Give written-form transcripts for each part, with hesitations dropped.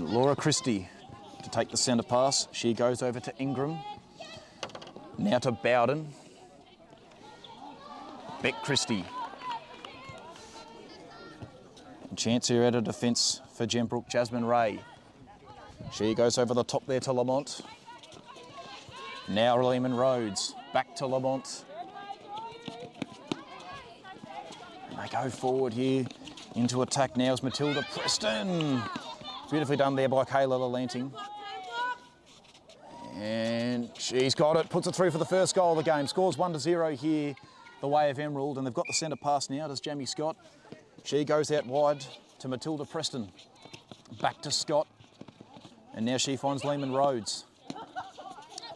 And Laura Christie to take the centre pass. She goes over to Ingram. Now to Bowden. Beck Christie. Chance here at a defence for Gembrook, Jasmine Ray. She goes over the top there to Lamont. Now Lehman Rhodes, back to Lamont. And they go forward here into attack now is Matilda Preston. Beautifully done there by Kayla Lalanting. And she's got it, puts it through for the first goal of the game. Scores 1-0 here, the way of Emerald, and they've got the centre pass now, does Jamie Scott. She goes out wide to Matilda Preston. Back to Scott. And now she finds Lehman Rhodes.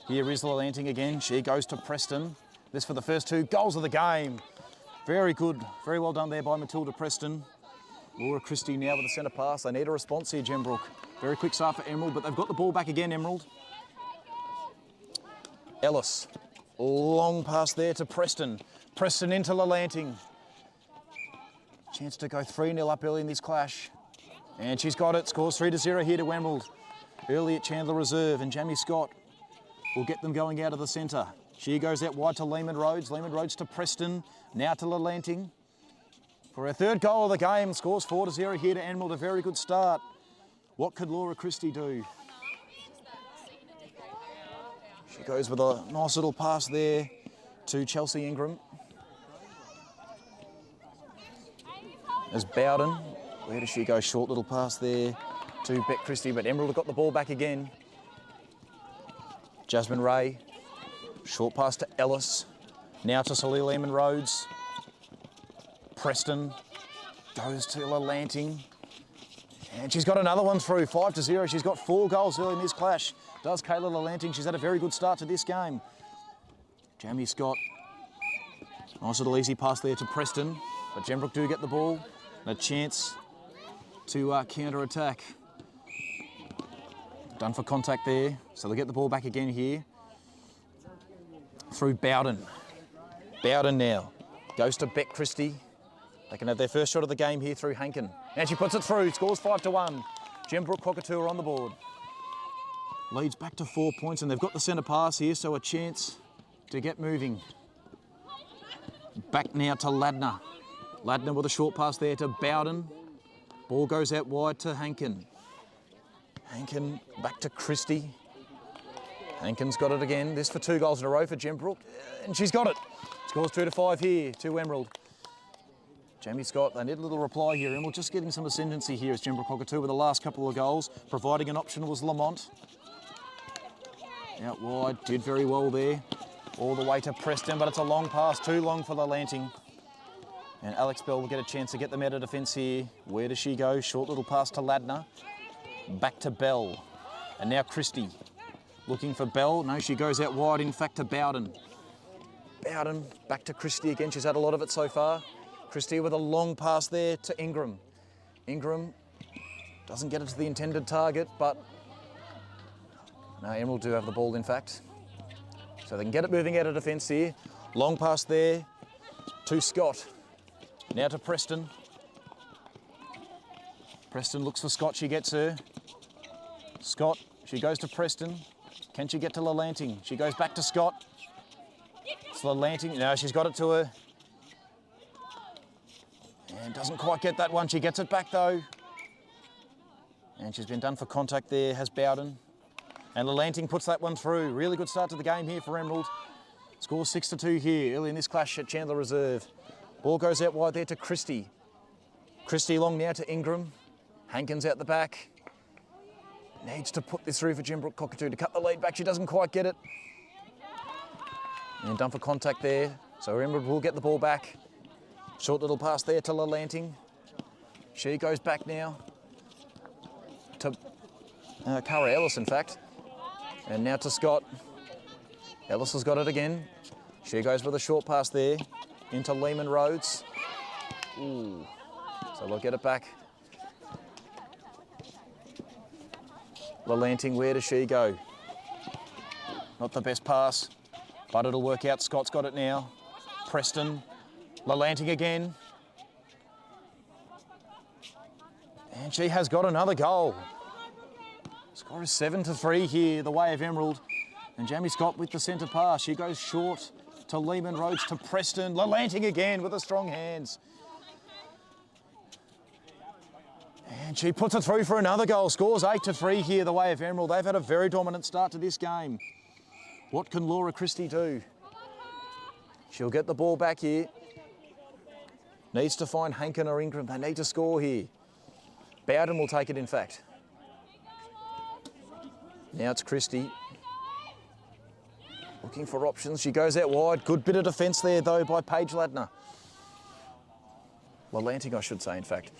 Here is Lalanting again. She goes to Preston. This for the first 2 goals of the game. Very good. Very well done there by Matilda Preston. Laura Christie now with the centre pass. They need a response here, Gembrook. Very quick start for Emerald, but they've got the ball back again, Emerald. Ellis. Long pass there to Preston. Preston into Lalanting. Chance to go 3-0 up early in this clash. And she's got it. Scores 3-0 here to Emerald. Early at Chandler Reserve, and Jamie Scott will get them going out of the centre. She goes out wide to Lehman Rhodes. Lehman Rhodes to Preston. Now to Lalanting. For her 3rd goal of the game, scores 4-0 here to Emerald. A very good start. What could Laura Christie do? She goes with a nice little pass there to Chelsea Ingram. As Bowden, where does she go? Short little pass there to Beck Christie, but Emerald have got the ball back again. Jasmine Ray, short pass to Ellis. Now to Salih Lehman Rhodes. Preston goes to Lalanting. And she's got another one through, 5-0. She's got 4 goals early in this clash. Does Kayla Lalanting. She's had a very good start to this game. Jamie Scott, nice little easy pass there to Preston, but Gembrook do get the ball. And a chance to counter-attack. Done for contact there, so they'll get the ball back again here. Through Bowden. Bowden now goes to Beck Christie. They can have their first shot of the game here through Hankin. And she puts it through, scores 5-1. Gembrook Cockatoo are on the board. Leads back to 4 points, and they've got the centre pass here, so a chance to get moving. Back now to Ladner. Ladner with a short pass there to Bowden. Ball goes out wide to Hankin. Hankin back to Christie. Hankin's got it again. This for 2 goals in a row for Gembrook. And she's got it. Scores 2-5 here to Emerald. Jamie Scott, they need a little reply here. Emerald just getting some ascendancy here as Gembrook Cockatoo with the last couple of goals. Providing an option was Lamont. Out wide, did very well there. All the way to Preston, but it's a long pass, too long for Lalanting. And Alex Bell will get a chance to get them out of defence here. Where does she go? Short little pass to Ladner. Back to Bell. And now Christie. Looking for Bell. No, she goes out wide, in fact, to Bowden. Bowden back to Christie again. She's had a lot of it so far. Christie with a long pass there to Ingram. Ingram doesn't get it to the intended target, but no, Emerald do have the ball, in fact. So they can get it moving out of defence here. Long pass there to Scott. Now to Preston. Preston looks for Scott, she gets her. Scott, she goes to Preston. Can she get to Lalanting? She goes back to Scott. It's Lalanting, no, she's got it to her. And doesn't quite get that one, she gets it back though. And she's been done for contact there, has Bowden. And Lalanting puts that one through. Really good start to the game here for Emerald. Scores 6-2 here, early in this clash at Chandler Reserve. Ball goes out wide there to Christie. Christie long now to Ingram. Hankins out the back. Needs to put this through for Gembrook Cockatoo to cut the lead back. She doesn't quite get it. And done for contact there. So Emerald will get the ball back. Short little pass there to Lalanting. She goes back now to Cara Ellis, in fact. And now to Scott. Ellis has got it again. She goes with a short pass there into Lehman Rhodes. Ooh. So they'll get it back. Lalanting, where does she go? Not the best pass, but it'll work out. Scott's got it now. Preston. Lalanting again. And she has got another goal. Score is 7-3 here, the way of Emerald. And Jamie Scott with the centre pass. She goes short to Lehman Rhodes to Preston. Lalanting again with the strong hands. And she puts it through for another goal. Scores 8-3 here, the way of Emerald. They've had a very dominant start to this game. What can Laura Christie do? She'll get the ball back here. Needs to find Hankin or Ingram. They need to score here. Bowden will take it, in fact. Now it's Christie. Looking for options. She goes out wide. Good bit of defence there, though, by Paige Ladner. Lalanting, I should say, in fact.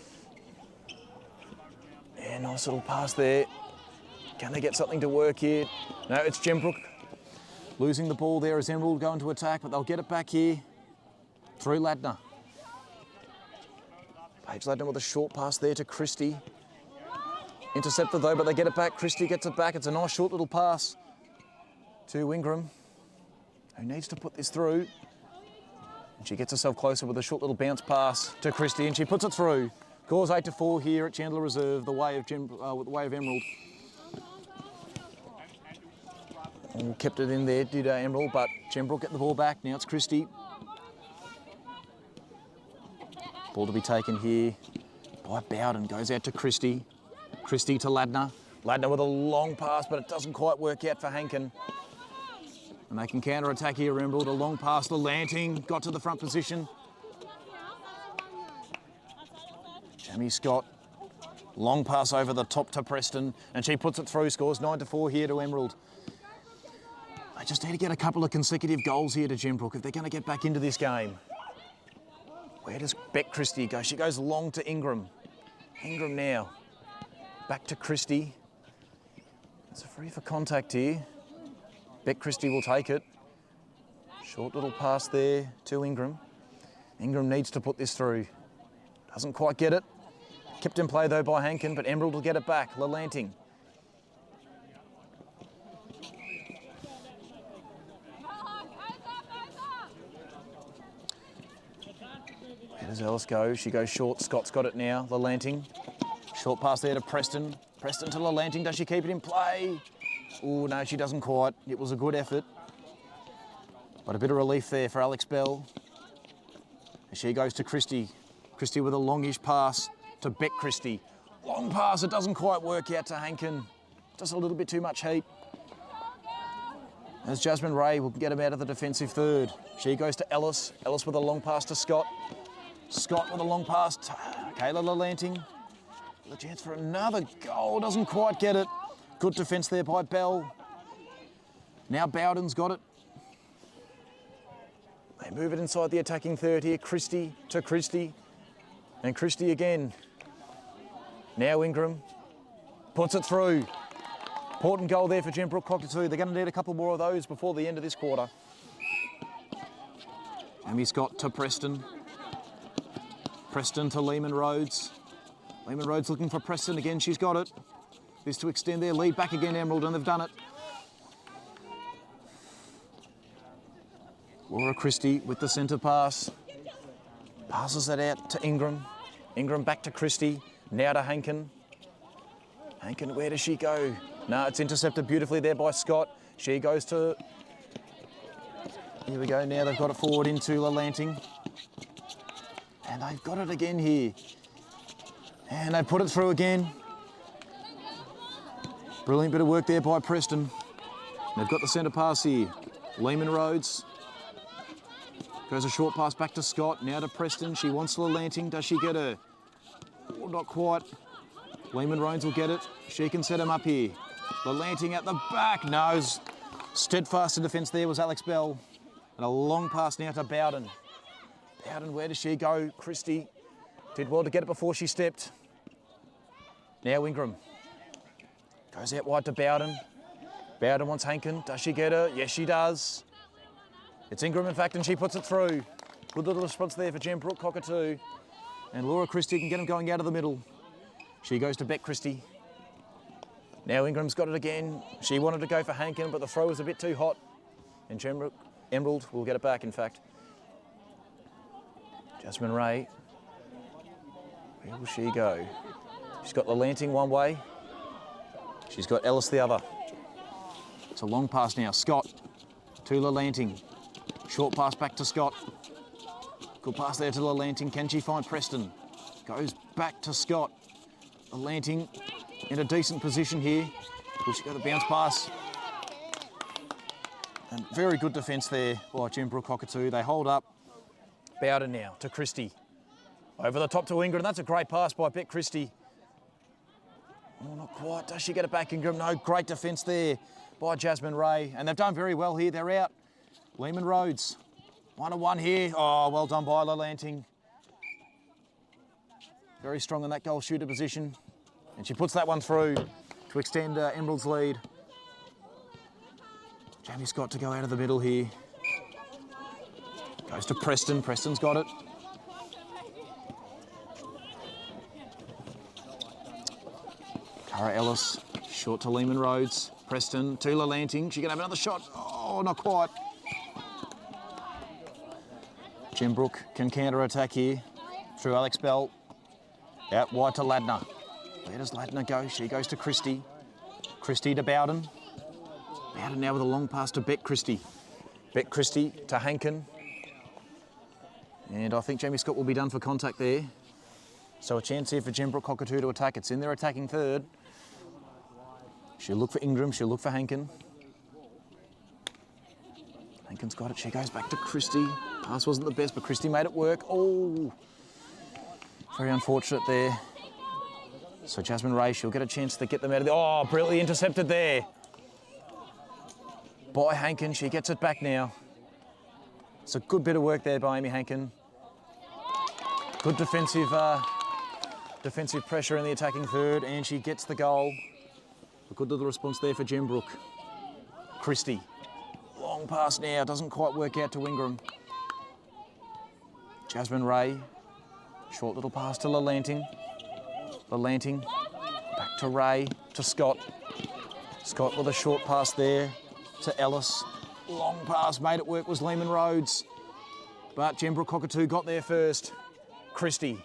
Yeah, nice little pass there. Can they get something to work here? No, it's Gembrook. Losing the ball there as Emerald going to attack, but they'll get it back here through Ladner. Paige Ladner with a short pass there to Christie. Intercepted though, but they get it back. Christie gets it back. It's a nice short little pass to Ingram, who needs to put this through. And she gets herself closer with a short little bounce pass to Christie, and she puts it through. Scores 8-4 here at Chandler Reserve, the way of Emerald. And kept it in there, did Emerald, but Gembrook get the ball back. Now it's Christie. Ball to be taken here by Bowden. Goes out to Christie. Christie to Ladner. Ladner with a long pass, but it doesn't quite work out for Hankin. And they can counter-attack here, Emerald. A long pass to Lanting. Got to the front position. Jamie Scott. Long pass over the top to Preston. And she puts it through. Scores 9-4 here to Emerald. They just need to get a couple of consecutive goals here to Gembrook if they're going to get back into this game. Where does Beck Christie go? She goes long to Ingram. Ingram now. Back to Christie. It's a free for contact here. Beck Christie will take it. Short little pass there to Ingram. Ingram needs to put this through. Doesn't quite get it. Kept in play though by Hankin, but Emerald will get it back. Lalanting. Where does Ellis go? She goes short. Scott's got it now. Lalanting. Short pass there to Preston. Preston to Lalanting. Does she keep it in play? Oh, no, she doesn't quite. It was a good effort. But a bit of relief there for Alex Bell. And she goes to Christie. Christie with a longish pass to Beck Christie. Long pass. It doesn't quite work out to Hankin. Just a little bit too much heat. As Jasmine Ray will get him out of the defensive third. She goes to Ellis. Ellis with a long pass to Scott. Scott with a long pass to Kayla Lalanting. The chance for another goal. Doesn't quite get it. Good defence there by Bell. Now Bowden's got it. They move it inside the attacking third here. Christie to Christie. And Christie again. Now Ingram puts it through. Important goal there for Gembrook Cockatoo. They're going to need a couple more of those before the end of this quarter. Jamie Scott to Preston. Preston to Lehman Rhodes. Lehman Rhodes looking for Preston again. She's got it. This to extend their lead back again, Emerald, and they've done it. Laura Christie with the centre pass. Passes it out to Ingram. Ingram back to Christie. Now to Hankin. Hankin, where does she go? No, it's intercepted beautifully there by Scott. She goes to... Here we go. Now they've got it forward into Lalanting. And they've got it again here. And they put it through again. Brilliant bit of work there by Preston. They've got the centre pass here. Lehman Rhodes. Goes a short pass back to Scott. Now to Preston. She wants Lalanting. Does she get her? Oh, not quite. Lehman Rhodes will get it. She can set him up here. Lalanting at the back. No, steadfast in defence there was Alex Bell. And a long pass now to Bowden. Bowden, where does she go? Christie did well to get it before she stepped. Now Ingram. Goes out wide to Bowden. Bowden wants Hankin. Does she get her? Yes, she does. It's Ingram, in fact, and she puts it through. Good little response there for Gembrook Cockatoo. And Laura Christie can get him going out of the middle. She goes to Beck Christie. Now Ingram's got it again. She wanted to go for Hankin, but the throw was a bit too hot. And Gembrook, Emerald will get it back, in fact. Jasmine Ray. Where will she go? She's got Lalanting one way. She's got Ellis the other. It's a long pass now. Scott to Lalanting. Short pass back to Scott. Good pass there to Lalanting. Can she find Preston? Goes back to Scott. Lalanting in a decent position here. Will she go the bounce pass? And very good defence there by Gembrook Cockatoo. They hold up. Bowden now to Christie. Over the top to Ingram. That's a great pass by Bet Christie. Oh, not quite. Does she get it back, Ingram? No, great defence there by Jasmine Ray. And they've done very well here. They're out. Lehman Rhodes. 1-1 here. Oh, well done by Lalanting. Very strong in that goal shooter position. And she puts that one through to extend Emerald's lead. Jamie Scott to go out of the middle here. Goes to Preston. Preston's got it. Cara Ellis, short to Lehman Rhodes. Preston to Lalanting. She can have another shot. Oh, not quite. Gembrook can counter-attack here through Alex Bell. Out wide to Ladner. Where does Ladner go? She goes to Christie. Christie to Bowden. Bowden now with a long pass to Bet Christie. Bet Christie to Hankin. And I think Jamie Scott will be done for contact there. So a chance here for Gembrook Cockatoo to attack. It's in their attacking third. She'll look for Ingram. She'll look for Hankin. Hankin's got it. She goes back to Christie. Pass wasn't the best, but Christie made it work. Oh, very unfortunate there. So Jasmine Ray, she'll get a chance to get them out of there. Oh, brilliantly intercepted there by Hankin. She gets it back now. It's a good bit of work there by Amy Hankin. Good defensive pressure in the attacking third, and she gets the goal. A good little response there for Gembrook. Christie. Long pass now, doesn't quite work out to Ingram. Jasmine Ray. Short little pass to Lalanting. Lalanting. Back to Ray, to Scott. Scott with a short pass there to Ellis. Long pass, made it work, was Lehman Rhodes. But Gembrook Cockatoo got there first. Christie.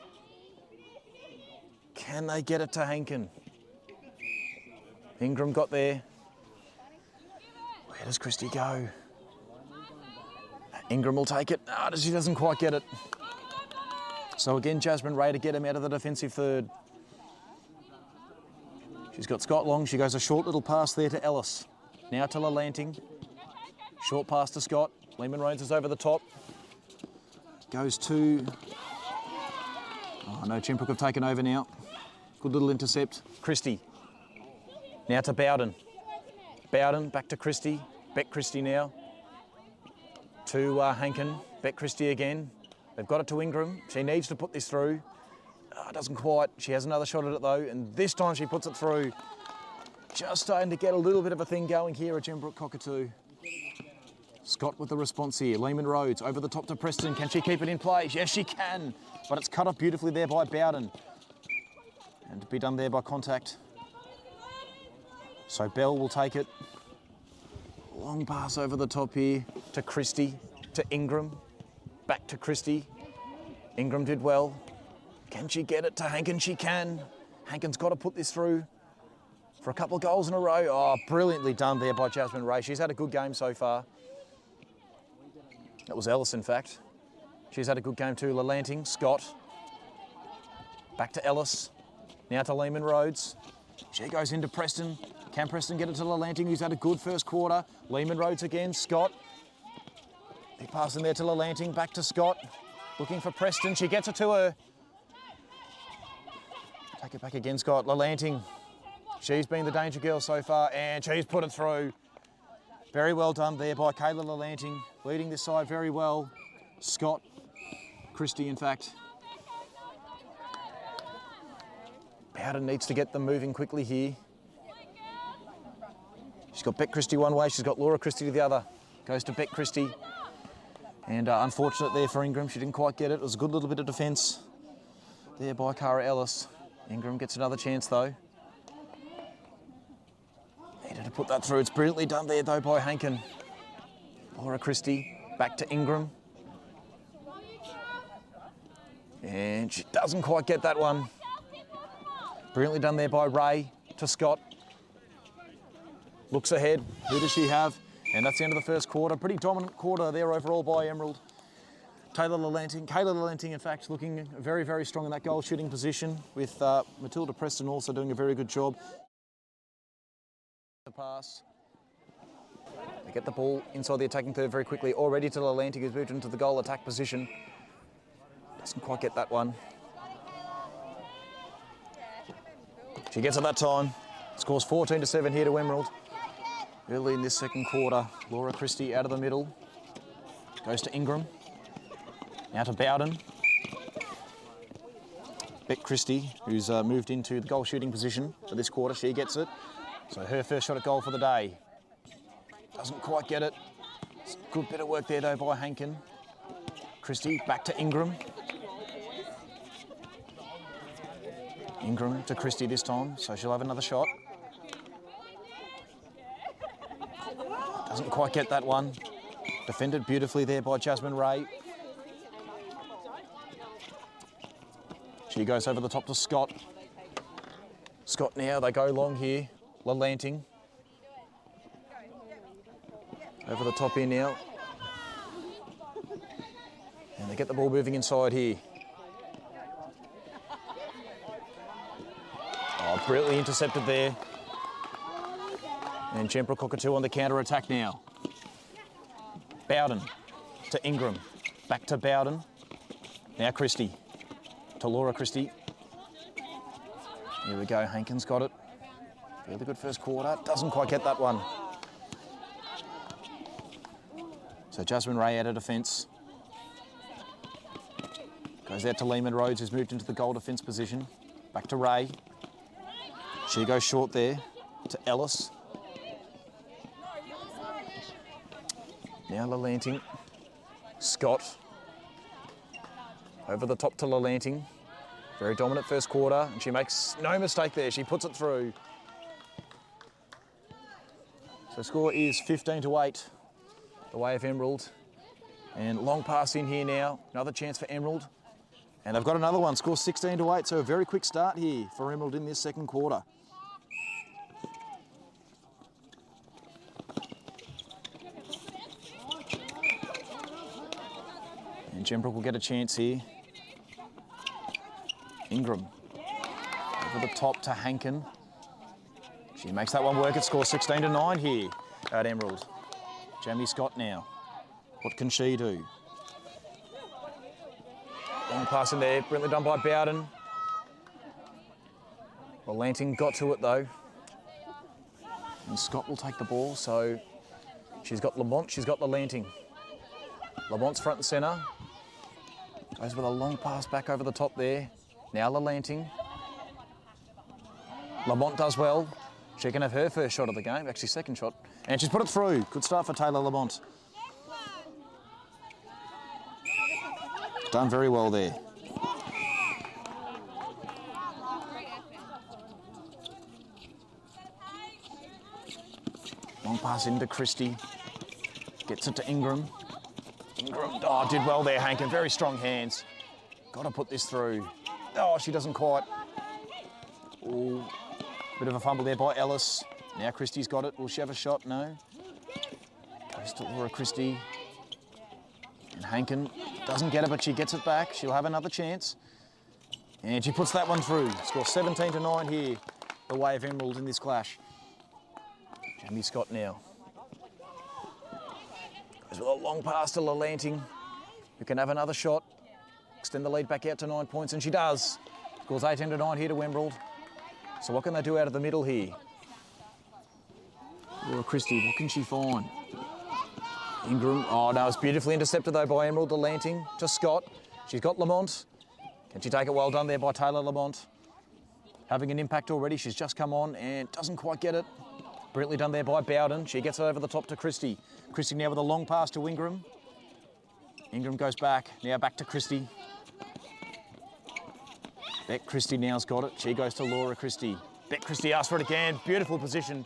Can they get it to Hankin? Ingram got there. Where does Christie go? Ingram will take it. No, she doesn't quite get it. So again, Jasmine Ray to get him out of the defensive third. She's got Scott long. She goes a short little pass there to Ellis. Now to Lalanting. Short pass to Scott. Lehman Rhodes is over the top. Goes to... Oh no, Gembrook have taken over now. Good little intercept. Christie. Now to Bowden. Bowden back to Christie. Bet Christie now. To Hankin. Bet Christie again. They've got it to Ingram. She needs to put this through. Doesn't quite. She has another shot at it though, and this time she puts it through. Just starting to get a little bit of a thing going here at Gembrook Cockatoo. Scott with the response here. Lehman Rhodes over the top to Preston. Can she keep it in play? Yes, she can. But it's cut off beautifully there by Bowden. And to be done there by contact. So Bell will take it. Long pass over the top here to Christie, to Ingram. Back to Christie. Ingram did well. Can she get it to Hankin? She can. Hankin's got to put this through for a couple of goals in a row. Oh, brilliantly done there by Jasmine Ray. She's had a good game so far. That was Ellis, in fact. She's had a good game too. Lalanting, Scott. Back to Ellis. Now to Lehman Rhodes. She goes into Preston. Can Preston get it to Lalanting, who's had a good first quarter? Lehman Rhodes again, Scott. Big pass in there to Lalanting. Back to Scott. Looking for Preston. She gets it to her. Take it back again, Scott. Lalanting. She's been the danger girl so far, and she's put it through. Very well done there by Kayla Lalanting, leading this side very well. Scott, Christie, in fact. Bowden needs to get them moving quickly here. She's got Bet Christie one way, she's got Laura Christie to the other. Goes to Bet Christie. And unfortunate there for Ingram, she didn't quite get it. It was a good little bit of defence there by Cara Ellis. Ingram gets another chance though. Needed to put that through. It's brilliantly done there though by Hankin. Laura Christie, back to Ingram. And she doesn't quite get that one. Brilliantly done there by Ray to Scott. looks ahead. Who does she have? And that's the end of the first quarter. Pretty dominant quarter there overall by Emerald. Kayla Lalanting, in fact, looking very, very strong in that goal shooting position, with Matilda Preston also doing a very good job. The pass. They get the ball inside the attacking third very quickly. Already to Lalanting, who's moved into the goal attack position. Doesn't quite get that one. She gets it that time. Scores 14-7 here to Emerald. Early in this second quarter, Laura Christie out of the middle. Goes to Ingram. Now to Bowden. Beck Christie, who's moved into the goal shooting position for this quarter, she gets it. So her first shot at goal for the day. Doesn't quite get it. It's a good bit of work there though by Hankin. Christie back to Ingram. Ingram to Christie this time, so she'll have another shot. Doesn't quite get that one. Defended beautifully there by Jasmine Ray. She goes over the top to Scott. Scott now, they go long here. Lalanting. Over the top here now. And they get the ball moving inside here. Oh, brilliantly intercepted there. And Gembrook Cockatoo on the counter-attack now. Bowden to Ingram. Back to Bowden. Now Christie. To Laura Christie. Here we go, Hankins got it. Really good first quarter. Doesn't quite get that one. So Jasmine Ray out of defence. Goes out to Lehman Rhodes, who's moved into the goal defence position. Back to Ray. She goes short there to Ellis. Now Lalanting. Scott. Over the top to Lalanting. Very dominant first quarter, and she makes no mistake there. She puts it through. So score is 15-8, the way of Emerald. And long pass in here now. Another chance for Emerald. And they've got another one. Score 16-8, so a very quick start here for Emerald in this second quarter. And Gembrook will get a chance here. Ingram over the top to Hankin. She makes that one work. It scores 16-9 here at Emerald. Jamie Scott now. What can she do? Long pass in there, brilliantly done by Bowden. Lalanting got to it though. And Scott will take the ball, so she's got Lamont, she's got Lalanting. Lamont's front and centre. Goes with a long pass back over the top there. Now Lalanting. Lamont does well. She can have her first shot of the game, actually second shot. And she's put it through. Good start for Taylor Lamont. Done very well there. Long pass into Christie. Gets it to Ingram. Ingram, oh, did well there, Hankin. Very strong hands. Got to put this through. Oh, she doesn't quite. Ooh, bit of a fumble there by Ellis. Now Christie's got it. Will she have a shot? No. Goes to Laura Christie. And Hankin doesn't get it, but she gets it back. She'll have another chance. And she puts that one through. Score 17-9 here, the way of Emerald in this clash. Jamie Scott now. Goes with a long pass to Lalanting, who can have another shot. Extend the lead back out to 9 points, and she does. Scores 18-9 here to Emerald. So what can they do out of the middle here? Laura Christie, what can she find? Ingram, oh no, it's beautifully intercepted though by Emerald. Lalanting to Scott. She's got Lamont. Can she take it? Well done there by Taylor Lamont. Having an impact already, she's just come on and doesn't quite get it. Brilliantly done there by Bowden. She gets it over the top to Christie. Christie now with a long pass to Ingram. Ingram goes back, now back to Christie. Beck Christie now's got it. She goes to Laura Christie. Beck Christie asks for it again. Beautiful position.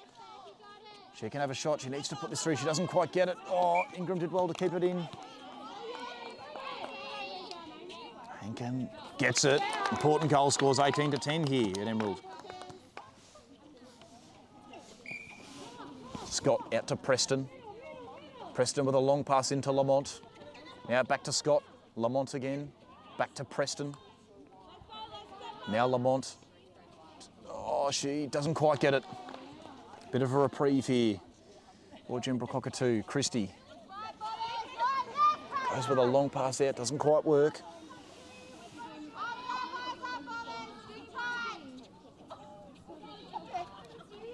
She can have a shot. She needs to put this through. She doesn't quite get it. Oh, Ingram did well to keep it in. Hankin gets it. Important goal, scores 18-10 here at Emerald. Scott out to Preston. Preston with a long pass into Lamont. Now back to Scott. Lamont again. Back to Preston. Now Lamont. Oh, she doesn't quite get it. Bit of a reprieve here. Or Gembrook Cockatoo. Christie. Goes with a long pass out. Doesn't quite work.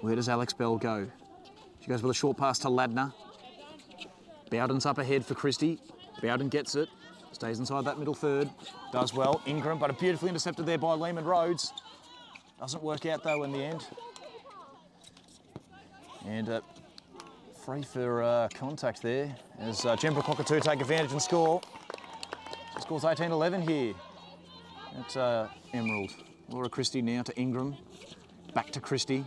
Where does Alex Bell go? She goes with a short pass to Ladner. Bowden's up ahead for Christie. Bowden gets it. Stays inside that middle third. Does well. Ingram, but beautifully intercepted there by Lehman Rhodes. Doesn't work out though in the end. And free for contact there as Gembrook Cockatoo take advantage and score. She scores 18-11 here at Emerald. Laura Christie now to Ingram. Back to Christie.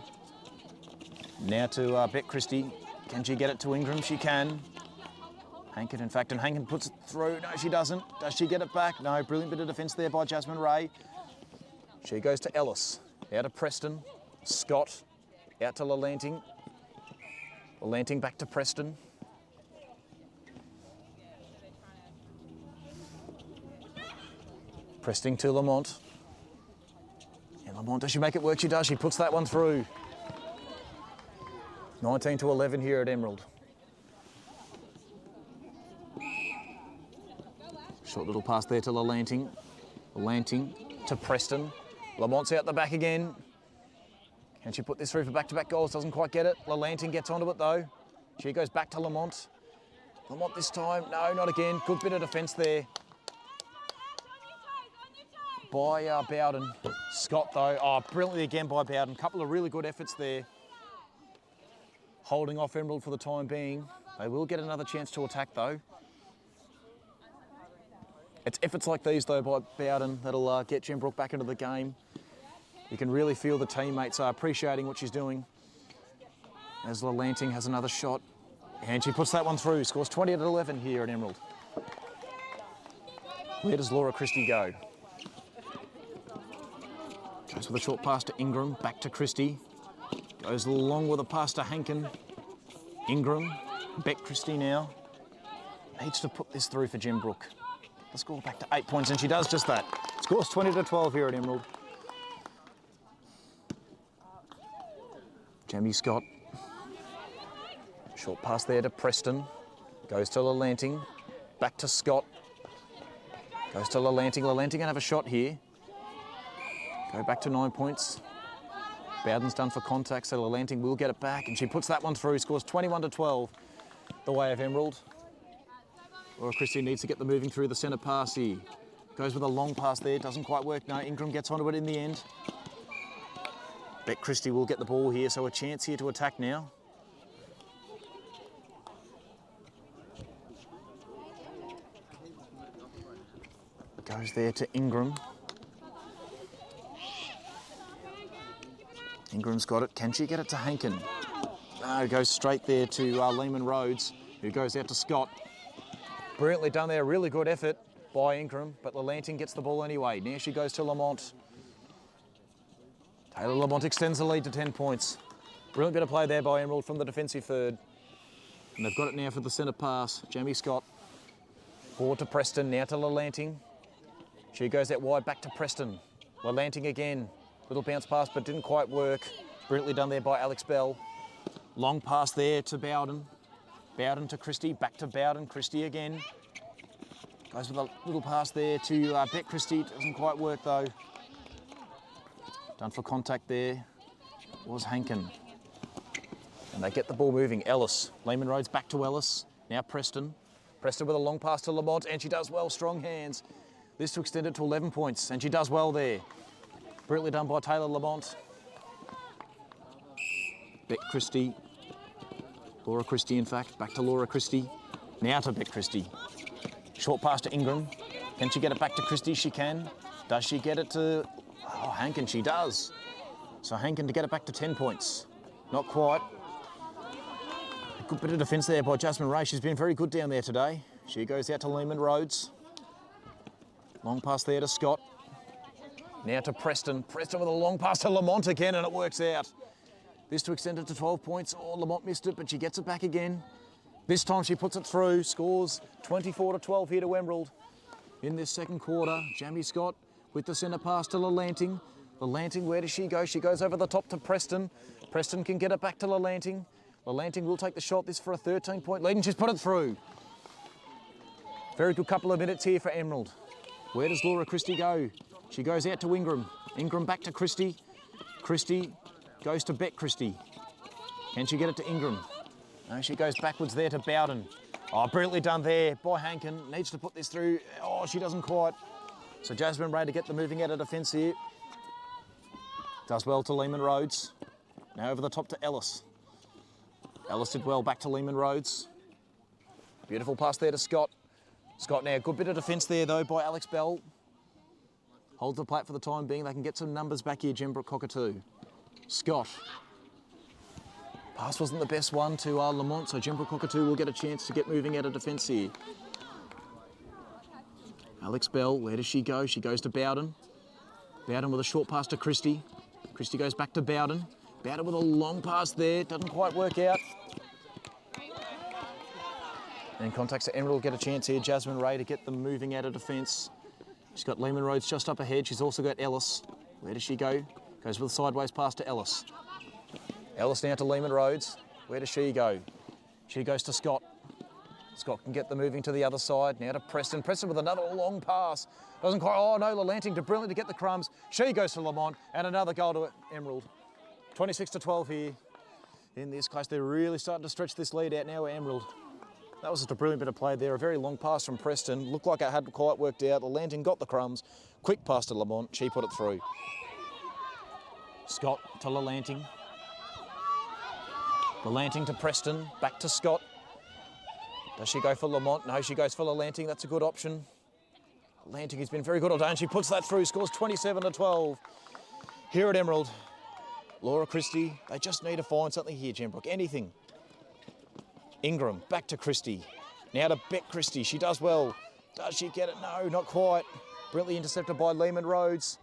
Now to Bet Christie. Can she get it to Ingram? She can. Hankin, in fact, and Hankin puts it through. No, she doesn't. Does she get it back? No, brilliant bit of defence there by Jasmine Ray. She goes to Ellis. Out to Preston. Scott. Out to Lalanting. Lalanting back to Preston. Preston to Lamont. And Lamont, does she make it work? She does. She puts that one through. 19-11 here at Emerald. Short little pass there to Lalanting. Lalanting to Preston. Lamont's out the back again. Can she put this through for back-to-back goals? Doesn't quite get it. Lalanting gets onto it though. She goes back to Lamont. Lamont this time. No, not again. Good bit of defence there by Bowden. Scott though. Oh, brilliantly again by Bowden. Couple of really good efforts there. Holding off Emerald for the time being. They will get another chance to attack though. It's efforts like these though by Bowden that'll get Gembrook back into the game. You can really feel the teammates are appreciating what she's doing. As Lalanting has another shot. And she puts that one through. Scores 20-11 here at Emerald. Where does Laura Christie go? Goes with a short pass to Ingram. Back to Christie. Goes long with a pass to Hankin. Ingram. Bet Christie now. Needs to put this through for Gembrook. The score back to 8 points, and she does just that. Scores 20-12 here at Emerald. Jamie Scott. Short pass there to Preston. Goes to Lalanting. Back to Scott. Goes to Lalanting. Lalanting can have a shot here. Go back to 9 points. Bowden's done for contact, so Lalanting will get it back, and she puts that one through. Scores 21-12 the way of Emerald. Laura Christie needs to get the moving through the centre pass here. Goes with a long pass there, doesn't quite work. No, Ingram gets onto it in the end. Bet Christie will get the ball here, so a chance here to attack now. Goes there to Ingram. Ingram's got it. Can she get it to Hankin? No, goes straight there to Lehman Rhodes, who goes out to Scott. Brilliantly done there. Really good effort by Ingram, but Lalanting gets the ball anyway. Now she goes to Lamont. Taylor Lamont extends the lead to 10 points. Brilliant bit of play there by Emerald from the defensive third. And they've got it now for the centre pass. Jamie Scott. Forward to Preston, now to Lalanting. She goes out wide, back to Preston. Lalanting again. Little bounce pass, but didn't quite work. Brilliantly done there by Alex Bell. Long pass there to Bowden. Bowden to Christie, back to Bowden. Christie again. Goes with a little pass there to Bet Christie. Doesn't quite work though. Done for contact there was Hankin. And they get the ball moving. Ellis. Lehman Rhodes back to Ellis. Now Preston. Preston with a long pass to Lamont, and she does well. Strong hands. This to extend it to 11 points, and she does well there. Brilliantly done by Taylor Lamont. Bet Christie. Laura Christie, in fact. Back to Laura Christie. Now to Bet Christie. Short pass to Ingram. Can she get it back to Christie? She can. Does she get it to Hankin? She does. So Hankin to get it back to 10 points. Not quite. A good bit of defence there by Jasmine Ray. She's been very good down there today. She goes out to Lehman Rhodes. Long pass there to Scott. Now to Preston. Preston with a long pass to Lamont again, and it works out. This to extend it to 12 points. Oh, Lamont missed it, but she gets it back again. This time she puts it through. Scores 24-12 here to Emerald. In this second quarter, Jamie Scott with the centre pass to Lalanting. Lalanting, where does she go? She goes over the top to Preston. Preston can get it back to Lalanting. Lalanting will take the shot. This for a 13-point lead, and she's put it through. Very good couple of minutes here for Emerald. Where does Laura Christie go? She goes out to Ingram. Ingram back to Christie. Christie goes to Beck Christie. Can she get it to Ingram? No, she goes backwards there to Bowden. Oh, brilliantly done there by Hankin. Needs to put this through. Oh, she doesn't quite. So Jasmine Ray to get the moving out of defence here. Does well to Lehman Rhodes. Now over the top to Ellis. Ellis did well, back to Lehman Rhodes. Beautiful pass there to Scott. Scott now, good bit of defence there though by Alex Bell. Holds the plate for the time being. They can get some numbers back here, Gembrook Cockatoo. Scott. Pass wasn't the best one to Lamont, so Gembrook Cockatoo will get a chance to get moving out of defence here. Alex Bell, where does she go? She goes to Bowden. Bowden with a short pass to Christie. Christie goes back to Bowden. Bowden with a long pass there, doesn't quite work out. And contacts to Emerald, get a chance here. Jasmine Ray to get them moving out of defence. She's got Lehman Rhodes just up ahead. She's also got Ellis. Where does she go? Goes with a sideways pass to Ellis. Ellis now to Lehman Rhodes. Where does she go? She goes to Scott. Scott can get the moving to the other side. Now to Preston. Preston with another long pass. Doesn't quite, oh no, Lalanting to brilliant to get the crumbs. She goes to Lamont and another goal to Emerald. 26-12 here in this case. They're really starting to stretch this lead out now, Emerald. That was just a brilliant bit of play there. A very long pass from Preston. Looked like it hadn't quite worked out. Lalanting got the crumbs. Quick pass to Lamont. She put it through. Scott to Lalanting. Lalanting to Preston. Back to Scott. Does she go for Lamont? No, she goes for Lalanting. That's a good option. Lalanting has been very good all day and she puts that through. Scores 27-12 here at Emerald. Laura Christie, they just need to find something here, Gembrook. Anything. Ingram, back to Christie. Now to Beck Christie. She does well. Does she get it? No, not quite. Brilliantly intercepted by Lehman Rhodes.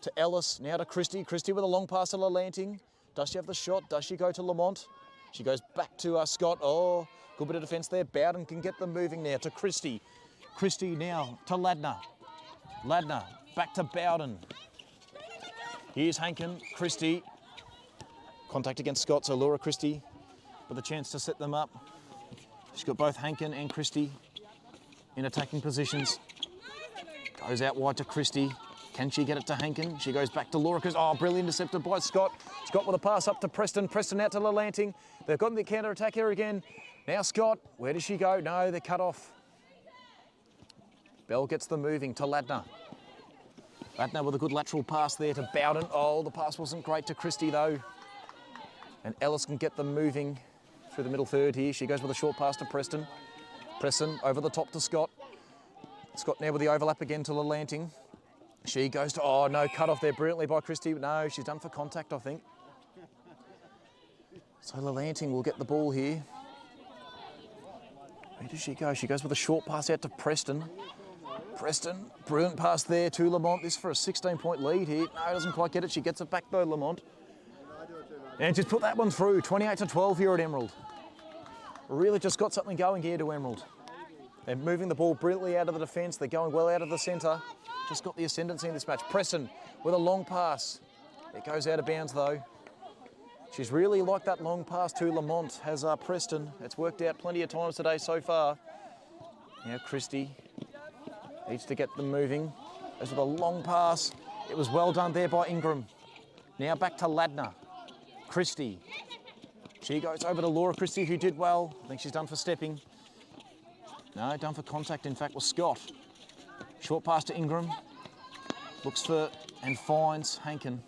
To Ellis, now to Christie. Christie with a long pass to Lalanting. Does she have the shot? Does she go to Lamont? She goes back to Scott. Oh, good bit of defence there. Bowden can get them moving now to Christie. Christie now to Ladner. Ladner, back to Bowden. Here's Hankin, Christie. Contact against Scott, so Laura Christie with a chance to set them up. She's got both Hankin and Christie in attacking positions. Goes out wide to Christie. Can she get it to Hankin? She goes back to Laura. Oh, brilliant intercepted by Scott. Scott with a pass up to Preston. Preston out to Lalanting. They've got the counter-attack here again. Now Scott, where does she go? No, they're cut off. Bell gets them moving to Ladner. Ladner with a good lateral pass there to Bowden. Oh, the pass wasn't great to Christie though. And Ellis can get them moving through the middle third here. She goes with a short pass to Preston. Preston over the top to Scott. Scott now with the overlap again to Lalanting. She goes to, oh no, cut off there brilliantly by Christie. No, she's done for contact, I think. So Lalanting will get the ball here. Where does she go? She goes with a short pass out to Preston. Preston, brilliant pass there to Lamont. This for a 16-point lead here. No, doesn't quite get it. She gets it back though, Lamont. And just put that one through. 28-12 here at Emerald. Really just got something going here to Emerald. They're moving the ball brilliantly out of the defence. They're going well out of the centre. Just got the ascendancy in this match. Preston with a long pass. It goes out of bounds though. She's really liked that long pass to Lamont, has Preston. It's worked out plenty of times today so far. Now Christie needs to get them moving. Goes with a long pass. It was well done there by Ingram. Now back to Ladner. Christie. She goes over to Laura Christie, who did well. I think she's done for stepping. No, done for contact, in fact, was Scott. Short pass to Ingram. Looks for and finds Hankin.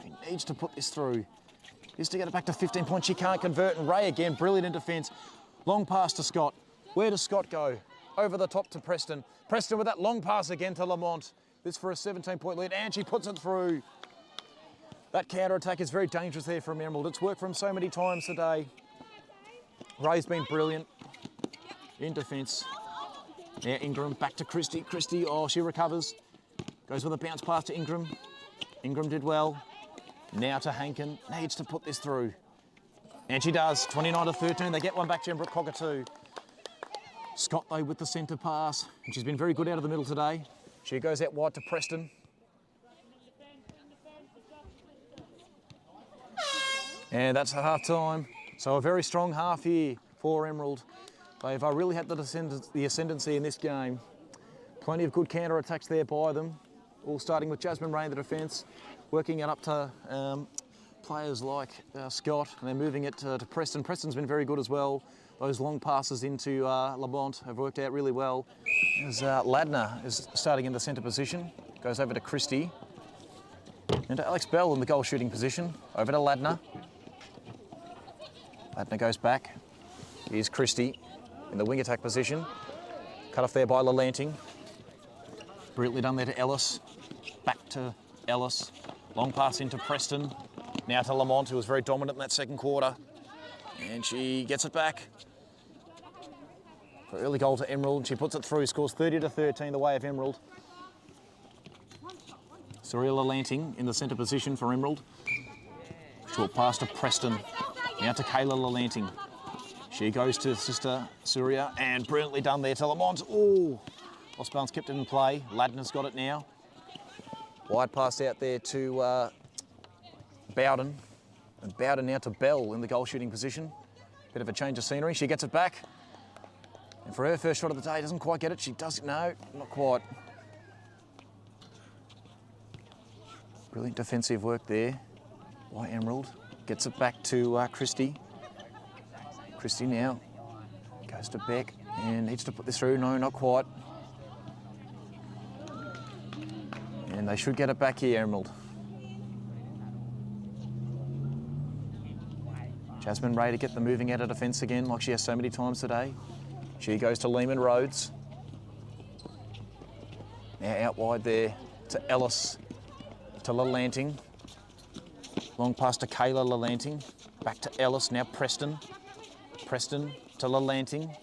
He needs to put this through. Is to get it back to 15 points. She can't convert. And Ray again, brilliant in defence. Long pass to Scott. Where does Scott go? Over the top to Preston. Preston with that long pass again to Lamont. This for a 17-point lead. And she puts it through. That counter-attack is very dangerous there from Emerald. It's worked for him so many times today. Ray's been brilliant in defence. Now Ingram back to Christie. Christie, oh, she recovers. Goes with a bounce pass to Ingram. Ingram did well. Now to Hankin, needs to put this through. And she does, 29-13, they get one back, Gembrook Cockatoo. Scott though with the centre pass, and she's been very good out of the middle today. She goes out wide to Preston. And that's a half time. So a very strong half here for Emerald. They've really had the ascendancy in this game. Plenty of good counter attacks there by them. All starting with Jasmine Ray in the defence, working it up to players like Scott, and they're moving it to Preston. Preston's been very good as well. Those long passes into Lamont have worked out really well. As Ladner is starting in the centre position, goes over to Christie. Into Alex Bell in the goal shooting position, over to Ladner. Ladner goes back. Here's Christie in the wing attack position. Cut off there by Lalanting. Brilliantly done there to Ellis. Back to Ellis. Long pass into Preston. Now to Lamont, who was very dominant in that second quarter. And she gets it back. For early goal to Emerald. She puts it through, scores 30-13 the way of Emerald. Surya Lalanting in the centre position for Emerald. Short pass to Preston. Now to Kayla Lalanting. She goes to sister Surya, and brilliantly done there to Lamont. Oh, Lost Balance kept it in play. Ladner's got it now. Wide pass out there to Bowden. And Bowden now to Bell in the goal shooting position. Bit of a change of scenery. She gets it back. And for her first shot of the day, doesn't quite get it. She does it. No, not quite. Brilliant defensive work there by Emerald. Gets it back to Christie. Christie now goes to Beck and needs to put this through. No, not quite. And they should get it back here, Emerald. Jasmine Ray to get the moving out of defence again, like she has so many times today. She goes to Lehman Rhodes. Now out wide there to Ellis, to Lalanting. Long pass to Kayla Lalanting. Back to Ellis, now Preston. Preston to Lalanting.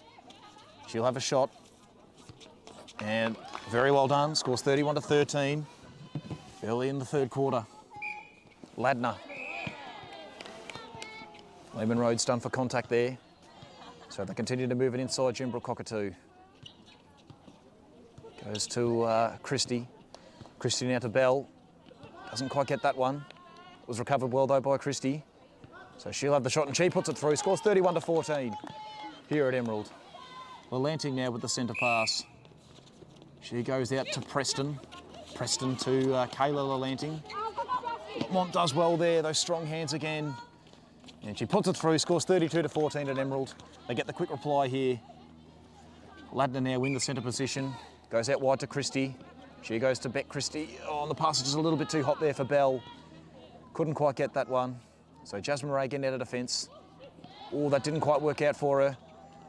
She'll have a shot. And very well done, scores 31-13. Early in the third quarter. Ladner. Lehman Rhodes done for contact there. So they continue to move it inside Gembrook Cockatoo. Goes to Christie. Christie now to Bell. Doesn't quite get that one. It was recovered well though by Christie. So she'll have the shot and she puts it through. Scores 31-14 here at Emerald. Lalanting now with the centre pass. She goes out to Preston. Preston to Kayla Lalanting. Mont does well there, those strong hands again. And she puts it through, scores 32-14 at Emerald. They get the quick reply here. Ladner now win the centre position. Goes out wide to Christie. She goes to Beck Christie. Oh, the pass is just a little bit too hot there for Bell. Couldn't quite get that one. So Jasmine Ray getting out of defence. Oh, that didn't quite work out for her.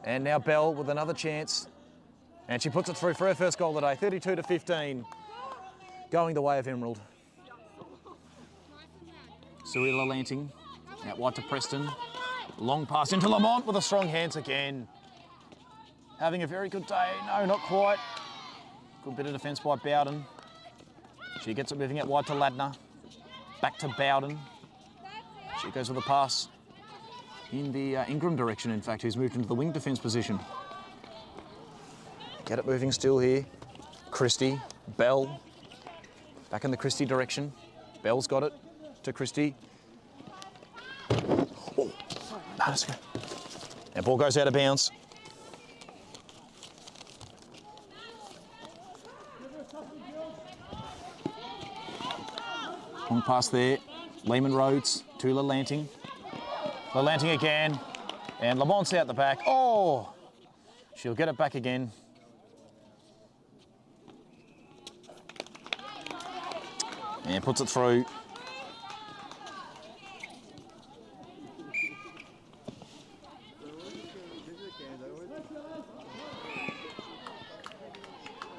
And now Bell with another chance. And she puts it through for her first goal of the day, 32-15. Going the way of Emerald. Surya Lalanting out wide to Preston. Long pass into Lamont with the strong hands again. Having a very good day. No, not quite. Good bit of defence by Bowden. She gets it moving out wide to Ladner. Back to Bowden. She goes with a pass in the Ingram direction, in fact, who's moved into the wing defence position. Get it moving still here. Christie, Bell. Back in the Christie direction. Bell's got it to Christie. Oh, let's go. And ball goes out of bounds. Long pass there. Lehman Rhodes to Lalanting. Lalanting again. And Lamont's out the back. Oh! She'll get it back again. And puts it through.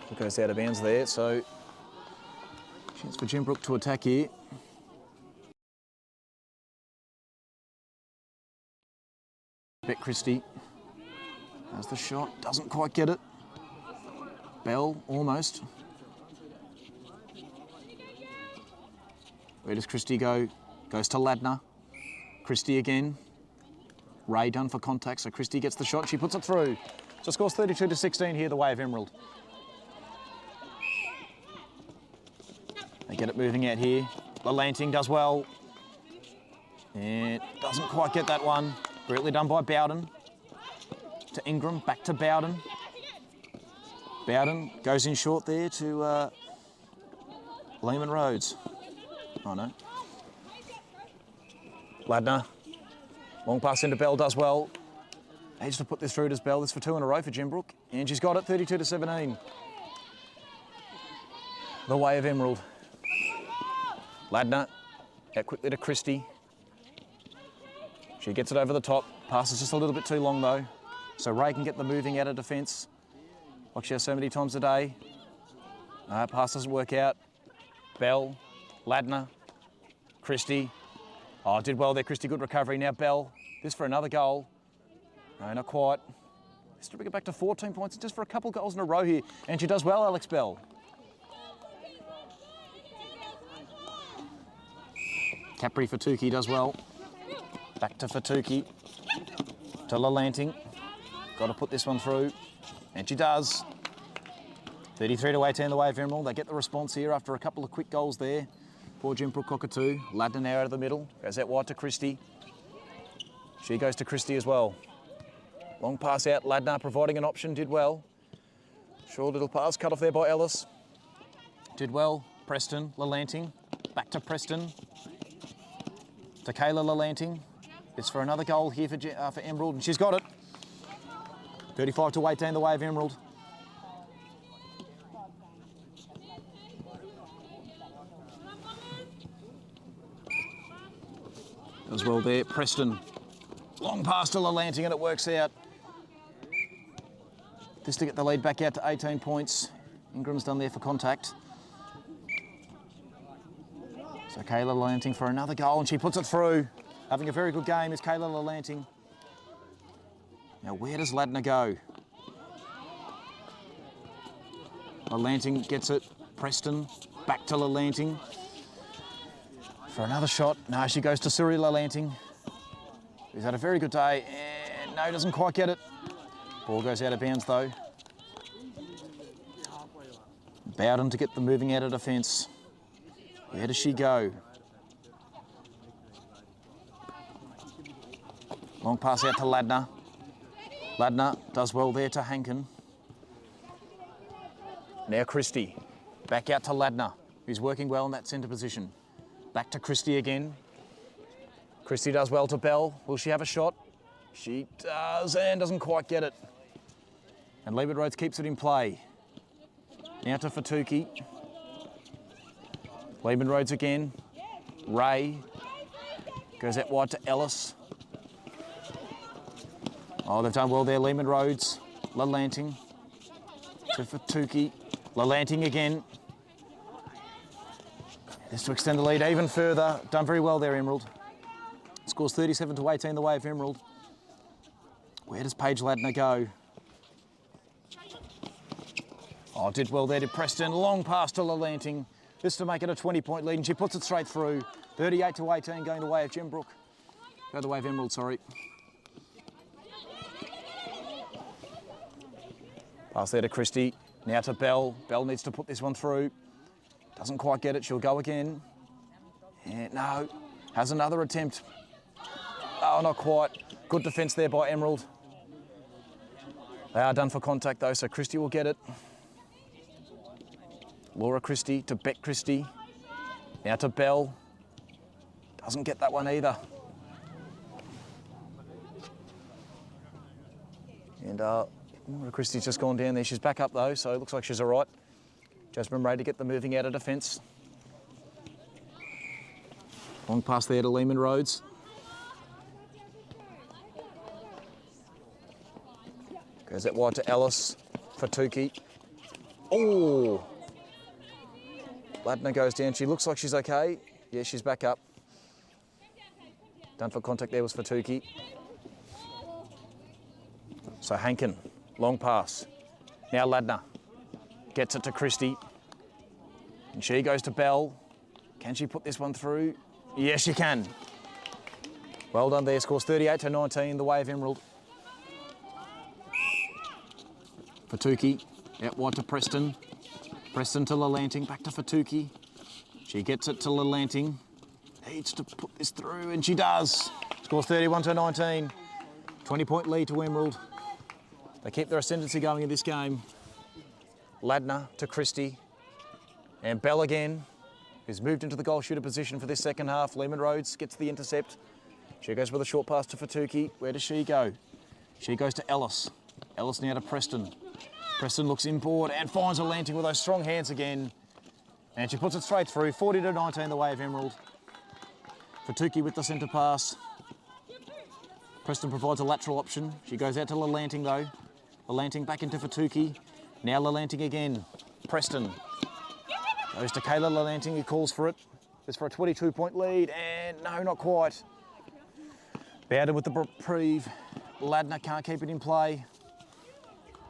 It goes out of bounds there, so chance for Gembrook to attack here. Beck Christie has the shot, doesn't quite get it. Bell, almost. Where does Christie go? Goes to Ladner. Christie again. Ray done for contact, so Christie gets the shot. She puts it through. So scores 32-16 here the way of Emerald. They get it moving out here. Lalanting does well. And doesn't quite get that one. Brilliantly done by Bowden. To Ingram, back to Bowden. Bowden goes in short there to Lehman Rhodes. Oh no. Ladner. Long pass into Bell does well. Needs to put this through to Bell. This for 2 in a row for Gembrook. And she's got it, 32-17. The way of Emerald. Ladner out quickly to Christie. She gets it over the top. Passes just a little bit too long though. So Ray can get the moving out of defence. Like she has so many times a day. Pass doesn't work out. Bell, Ladner, Christie. Oh, did well there, Christie. Good recovery. Now Bell. This for another goal. No, not quite. This to bring it back to 14 points just for a couple goals in a row here. And she does well, Alex Bell. Capri Fatuki does well. Back to Fatuki. To Lalanting. Got to put this one through. And she does. 33-18 the way of Emerald. They get the response here after a couple of quick goals there. For Gembrook Cockatoo. Ladner now out of the middle. Goes out wide to Christie. She goes to Christie as well. Long pass out. Ladner providing an option. Did well. Short little pass cut off there by Ellis. Did well. Preston. Lalanting. Back to Preston. To Kayla Lalanting. It's for another goal here for Emerald. And she's got it. 35-18 the way of Emerald. As well there, Preston. Long pass to Lalanting and it works out. This to get the lead back out to 18 points. Ingram's done there for contact. So Kayla Lalanting for another goal and she puts it through. Having a very good game is Kayla Lalanting. Now where does Ladner go? Lalanting gets it. Preston back to Lalanting. For another shot. No, she goes to Suri Lalanting. Who's had a very good day. And no, doesn't quite get it. Ball goes out of bounds though. Bowden to get the moving out of defence. Where does she go? Long pass out to Ladner. Ladner does well there to Hankin. Now Christie. Back out to Ladner, who's working well in that centre position. Back to Christie again. Christie does well to Bell. Will she have a shot? She does, and doesn't quite get it. And Lehman Rhodes keeps it in play. Now to Fatuki. Lehman Rhodes again. Ray. Goes out wide to Ellis. Oh, they've done well there. Lehman Rhodes. Lalanting. To Fatuki. Lalanting again. This to extend the lead even further. Done very well there, Emerald. Scores 37-18 the way of Emerald. Where does Paige Ladner go? Oh, did well there to Preston. Long pass to Lalanting. This to make it a 20-point lead, and she puts it straight through. 38-18 going the way of Gembrook. Go the way of Emerald, sorry. Pass there to Christie. Now to Bell. Bell needs to put this one through. Doesn't quite get it. She'll go again. And no. Has another attempt. Oh, not quite. Good defence there by Emerald. They are done for contact though, so Christie will get it. Laura Christie to Beck Christie. Now to Bell. Doesn't get that one either. And Laura Christie's just gone down there. She's back up though, so it looks like she's all right. Jasmine Ray to get the moving out of defence. Long pass there to Lehman Rhodes. Goes that wide to Ellis. Fatuki. Oh! Ladner goes down. She looks like she's okay. Yeah, she's back up. Done for contact there was Fatuki. So Hankin, long pass. Now Ladner gets it to Christie. And she goes to Bell. Can she put this one through? Yes, you can. Well done there. Scores 38-19, the way of Emerald. Fatuki, out wide to Preston. Preston to Lalanting, back to Fatuki. She gets it to Lalanting. Needs to put this through, and she does. Scores 31-19. 20-point lead to Emerald. They keep their ascendancy going in this game. Ladner to Christie. And Bell again, who's moved into the goal shooter position for this second half. Lehman Rhodes gets the intercept. She goes with a short pass to Fatuki. Where does she go? She goes to Ellis. Ellis now to Preston. Preston looks inboard and finds Lalanting with those strong hands again. And she puts it straight through, 40-19 the way of Emerald. Fatuki with the centre pass. Preston provides a lateral option. She goes out to Lalanting though. Lalanting back into Fatuki. Now Lalanting again. Preston goes to Kayla Lalanting, who calls for it. It's for a 22-point lead, and no, not quite. Bowden with the reprieve. Ladner can't keep it in play.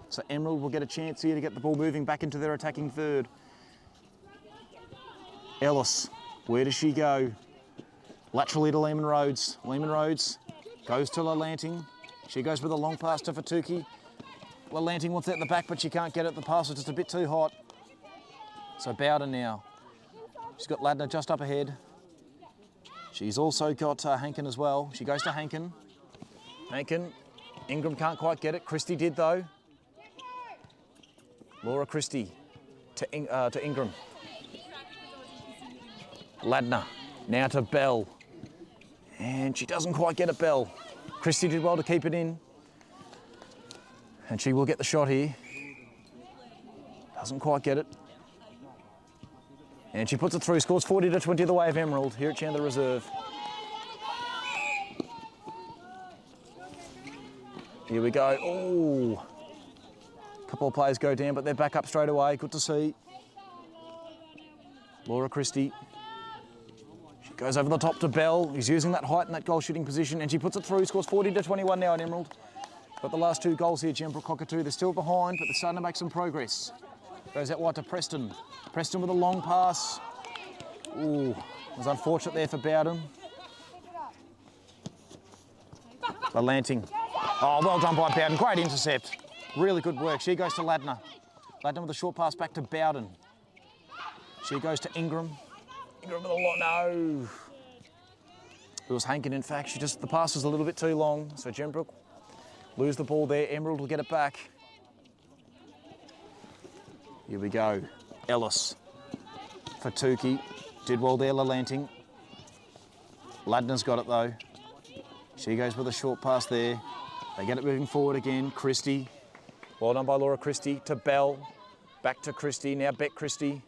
So Emerald will get a chance here to get the ball moving back into their attacking third. Ellis, where does she go? Laterally to Lehman Rhodes. Lehman Rhodes goes to Lalanting. She goes with a long pass to Fatuki. Lalanting wants it at the back, but she can't get it. The pass is just a bit too hot. So Bowden now. She's got Ladner just up ahead. She's also got Hankin as well. She goes to Hankin. Hankin. Ingram can't quite get it. Christie did though. Laura Christie to Ingram. Ladner now to Bell. And she doesn't quite get it, Bell. Christie did well to keep it in. And she will get the shot here. Doesn't quite get it. And she puts it through, scores 40-20 the way of Emerald here at Chandler Reserve. Here we go. Oh, a couple of players go down, but they're back up straight away. Good to see. Laura Christie. She goes over the top to Bell. He's using that height in that goal shooting position, and she puts it through, scores 40-21 now at Emerald. Got the last two goals here, Gembrook Cockatoo. They're still behind, but they're starting to make some progress. Goes out wide to Preston. Preston with a long pass. Ooh, it was unfortunate there for Bowden. Lalanting. Oh, well done by Bowden. Great intercept. Really good work. She goes to Ladner. Ladner with a short pass back to Bowden. She goes to Ingram. Ingram with a lot. No. It was Hankin, in fact. The pass was a little bit too long. So Gembrook lose the ball there. Emerald will get it back. Here we go. Ellis. Fatuki. Did well there, Lalanting. Ladner's got it though. She goes with a short pass there. They get it moving forward again. Christie. Well done by Laura Christie to Bell. Back to Christie. Now Beck Christie.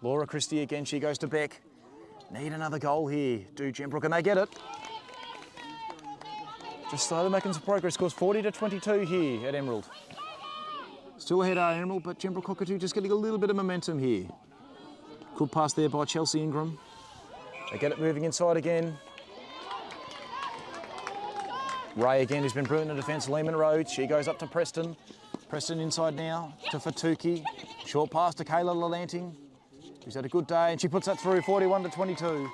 Laura Christie again. She goes to Beck. Need another goal here. Do Gembrook, and they get it. Just slowly making some progress. Scores 40-22 here at Emerald. Still ahead at Emerald, but Gembrook Cockatoo just getting a little bit of momentum here. Good pass there by Chelsea Ingram. They get it moving inside again. Ray again, who's been brilliant in defence. Lehman Rhodes. She goes up to Preston. Preston inside now to Fatuki. Short pass to Kayla Lalanting, who's had a good day, and she puts that through, 41-22.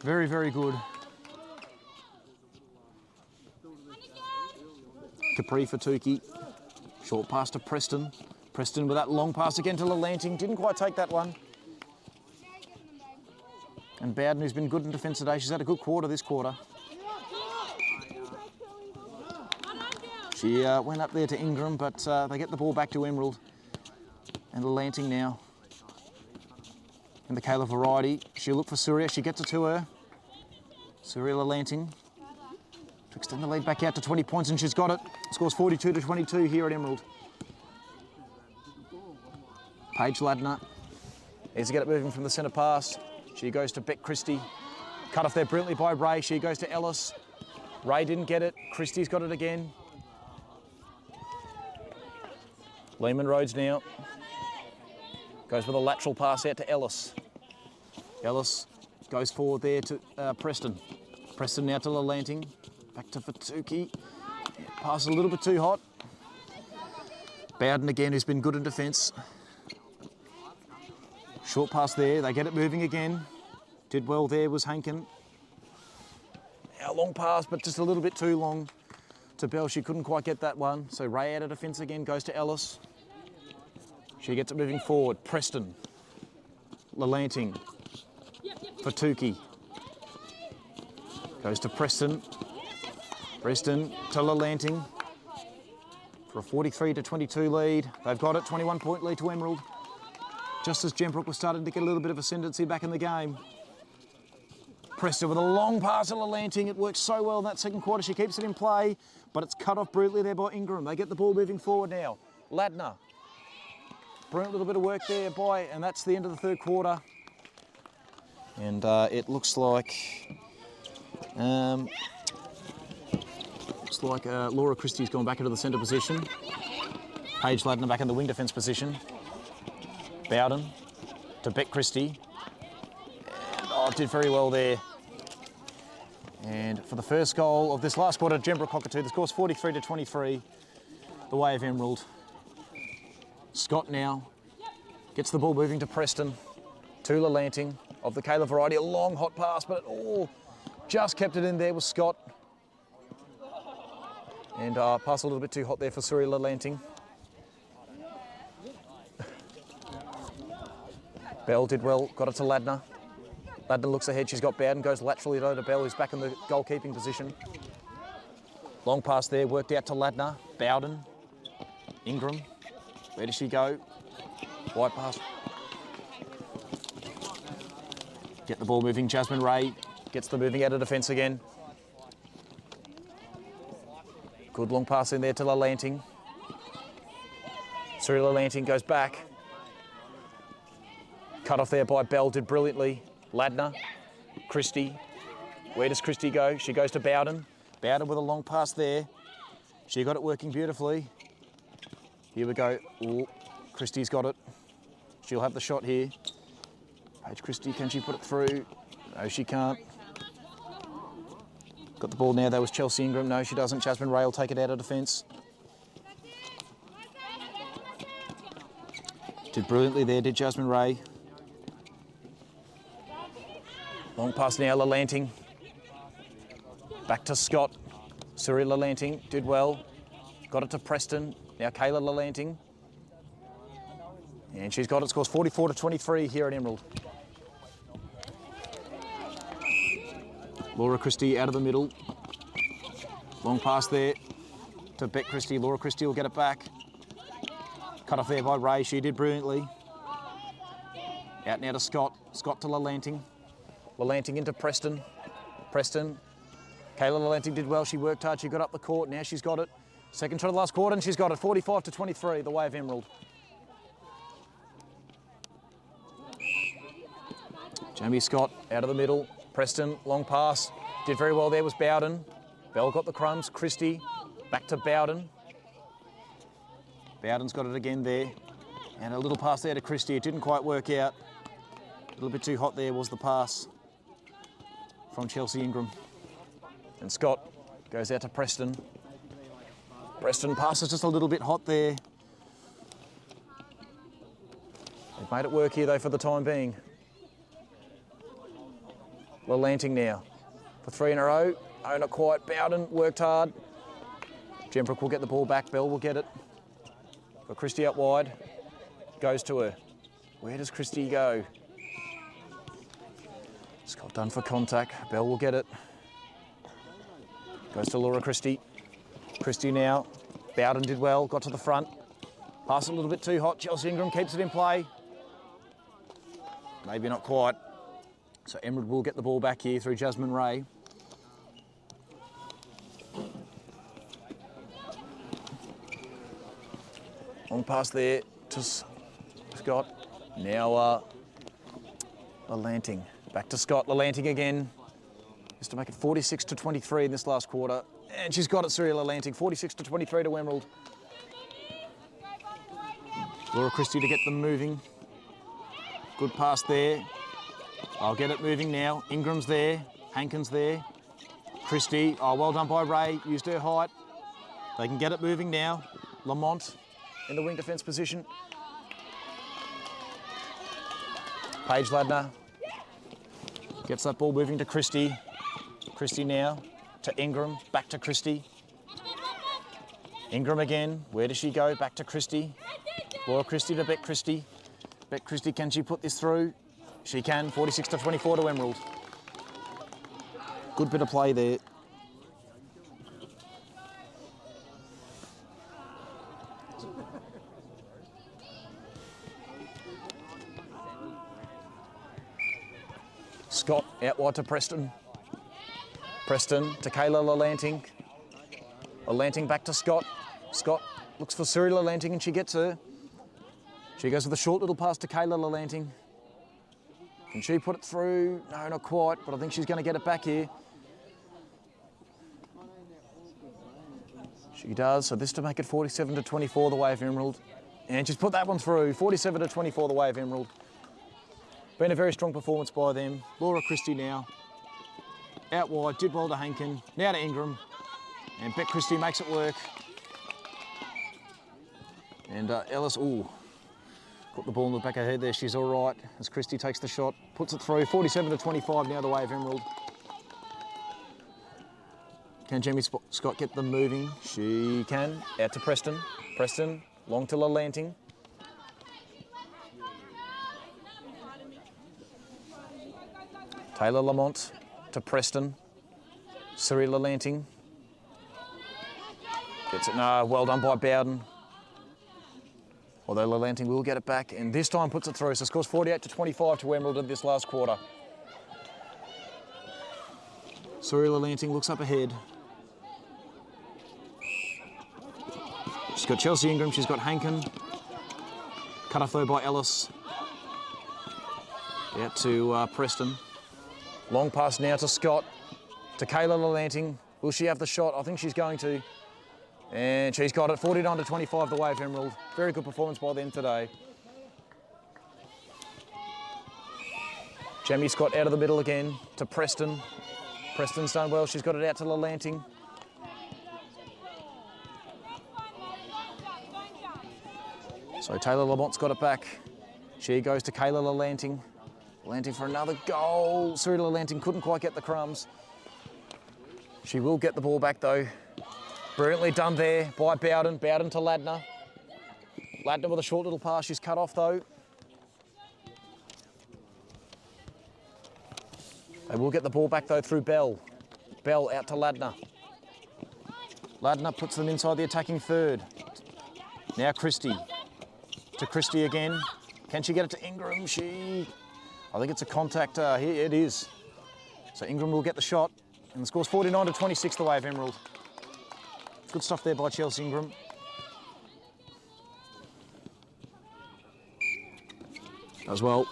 Very, very good. Capri Fatuki. Short pass to Preston. Preston with that long pass again to Lalanting. Didn't quite take that one. And Bowden, who's been good in defence today. She's had a good quarter this quarter. She went up there to Ingram, but they get the ball back to Emerald. And Lalanting now. And the Kayla variety. She'll look for Surya. She gets it to her. Surya Lalanting. To extend the lead back out to 20 points, and she's got it. Scores 42-22 here at Emerald. Paige Ladner needs to get it moving from the centre pass. She goes to Beck Christie. Cut off there brilliantly by Ray. She goes to Ellis. Ray didn't get it. Christie's got it again. Lehman Rhodes now. Goes with a lateral pass out to Ellis. Ellis goes forward there to Preston. Preston now to Lalanting. Back to Fatuki. Pass a little bit too hot. Bowden again, who's been good in defence. Short pass there. They get it moving again. Did well there was Hankin. A long pass, but just a little bit too long to Bell. She couldn't quite get that one. So Ray out of defence again, goes to Ellis. She gets it moving forward. Preston. Lalanting. For Tukey. Goes to Preston. Preston to Lalanting. For a 43-22 lead. They've got it, 21-point lead to Emerald. Just as Gembrook was starting to get a little bit of ascendancy back in the game. Preston with a long pass to Lalanting. It works so well in that second quarter. She keeps it in play, but it's cut off brutally there by Ingram. They get the ball moving forward now. Ladner. Brilliant little bit of work there by, and that's the end of the third quarter. And it looks like Laura Christie's gone back into the centre position. Paige Ladner back in the wing defence position. Bowden to Beck Christie. And did very well there. And for the first goal of this last quarter, Gembrook Cockatoo, the score's 43-23, the way of Emerald. Scott now gets the ball moving to Preston. To Lalanting of the Kayla variety. A long hot pass, but just kept it in there with Scott. And pass a little bit too hot there for Suri Lalanting. Bell did well, got it to Ladner. Ladner looks ahead, she's got Bowden, goes laterally to Bell, who's back in the goalkeeping position. Long pass there, worked out to Ladner. Bowden, Ingram, where does she go? Wide pass. Get the ball moving, Jasmine Ray gets the moving out of defence again. Good long pass in there to Lalanting. Suri Lalanting goes back. Cut off there by Bell, did brilliantly. Ladner, Christie. Where does Christie go? She goes to Bowden. Bowden with a long pass there. She got it working beautifully. Here we go. Christie's got it. She'll have the shot here. Paige Christie, can she put it through? No, she can't. Got the ball now, that was Chelsea Ingram. No, she doesn't. Jasmine Ray will take it out of defence. Did brilliantly there, did Jasmine Ray. Long pass now, Lalanting. Back to Scott. Suri Lalanting did well. Got it to Preston. Now Kayla Lalanting. And she's got it, scores 44-23 here at Emerald. Laura Christie out of the middle. Long pass there to Beck Christie. Laura Christie will get it back. Cut off there by Ray. She did brilliantly. Out now to Scott. Scott to Lalanting. Lalanting into Preston. Preston. Kayla Lalanting did well. She worked hard. She got up the court. Now she's got it. Second shot of the last quarter, and she's got it. 45-23, the way of Emerald. Jamie Scott out of the middle. Preston, long pass. Did very well there was Bowden. Bell got the crumbs. Christie back to Bowden. Bowden's got it again there. And a little pass there to Christie. It didn't quite work out. A little bit too hot there was the pass from Chelsea Ingram. And Scott goes out to Preston. Preston passes just a little bit hot there. They've made it work here though for the time being. Lalanting now for 3 in a row. Oh, not quite. Bowden worked hard. Gembrook will get the ball back. Bell will get it. For Christie up wide. Goes to her. Where does Christie go? Scott done for contact. Bell will get it. Goes to Laura Christie. Christie now. Bowden did well. Got to the front. Pass a little bit too hot. Chelsea Ingram keeps it in play. Maybe not quite. So Emerald will get the ball back here through Jasmine Ray. Long pass there to Scott. Now Lalanting. Back to Scott. Lalanting again. Just to make it 46-23 in this last quarter. And she's got it, Suri Lalanting. 46-23 to Emerald. Laura Christie to get them moving. Good pass there. I'll get it moving now. Ingram's there. Hankins there. Christie. Oh, well done by Ray. Used her height. They can get it moving now. Lamont in the wing defence position. Paige Ladner. Gets that ball moving to Christie. Christie now to Ingram, back to Christie. Ingram again, where does she go? Back to Christie. Laura Christie to Beck Christie. Beck Christie, can she put this through? She can, 46-24 to Emerald. Good bit of play there. Scott out wide to Preston. Preston to Kayla Lalanting. Lalanting back to Scott. Scott looks for Suri Lalanting and she gets her. She goes with a short little pass to Kayla Lalanting. Can she put it through? No, not quite, but I think she's going to get it back here. She does, so this to make it 47-24 the way of Emerald. And she's put that one through, 47-24 the way of Emerald. Been a very strong performance by them. Laura Christie now. Out wide, did well to Hankin. Now to Ingram. And Beck Christie makes it work. And Ellis, got the ball in the back of her head there. She's all right as Christie takes the shot. Puts it through, 47-25 now the way of Emerald. Can Jamie Scott get them moving? She can. Out to Preston. Preston, long to Lalanting. Taylor Lamont to Preston. Suri Lalanting. Gets it, no, well done by Bowden. Although Lalanting will get it back, and this time puts it through. So scores 48-25 to Emerald in this last quarter. Suri Lalanting looks up ahead. She's got Chelsea Ingram, she's got Hankin. Cut off though by Ellis. Out to Preston. Long pass now to Scott. To Kayla Lalanting. Will she have the shot? I think she's going to. And she's got it, 49-25 the way of Emerald. Very good performance by them today. Jamie Scott out of the middle again to Preston. Preston's done well, she's got it out to Lalanting. So Taylor Lamont's got it back. She goes to Kayla Lalanting. Lalanting for another goal. Suri Lalanting couldn't quite get the crumbs. She will get the ball back though. Brilliantly done there by Bowden. Bowden to Ladner. Ladner with a short little pass. She's cut off though. They will get the ball back though through Bell. Bell out to Ladner. Ladner puts them inside the attacking third. Now Christie. To Christie again. Can she get it to Ingram? I think it's a contact. Here it is. So Ingram will get the shot. And the score's 49-26 the way of Emerald. Good stuff there by Chelsea Ingram. As well.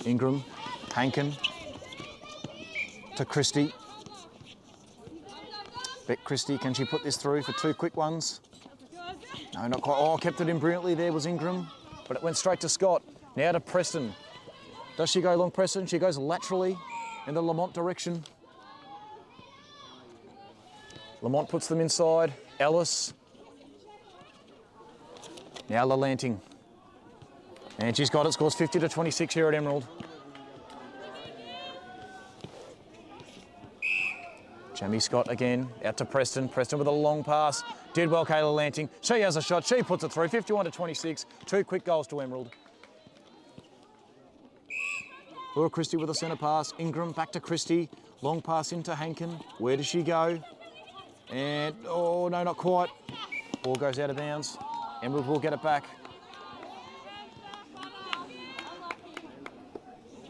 Ingram, Hankin. To Christie. Beck Christie, can she put this through for two quick ones? No, not quite. Oh, kept it in brilliantly there was Ingram. But it went straight to Scott. Now to Preston. Does she go long Preston? She goes laterally in the Lamont direction. Lamont puts them inside. Ellis. Now Lalanting. And she's got it. Scores 50-26 here at Emerald. Jamie Scott again, out to Preston. Preston with a long pass. Did well, Kayla Lalanting. She has a shot. She puts it through. 51-26. Two quick goals to Emerald. Laura Christie with a centre pass. Ingram back to Christie. Long pass into Hankin. Where does she go? And, oh, no, not quite. Ball goes out of bounds. Emerald will get it back.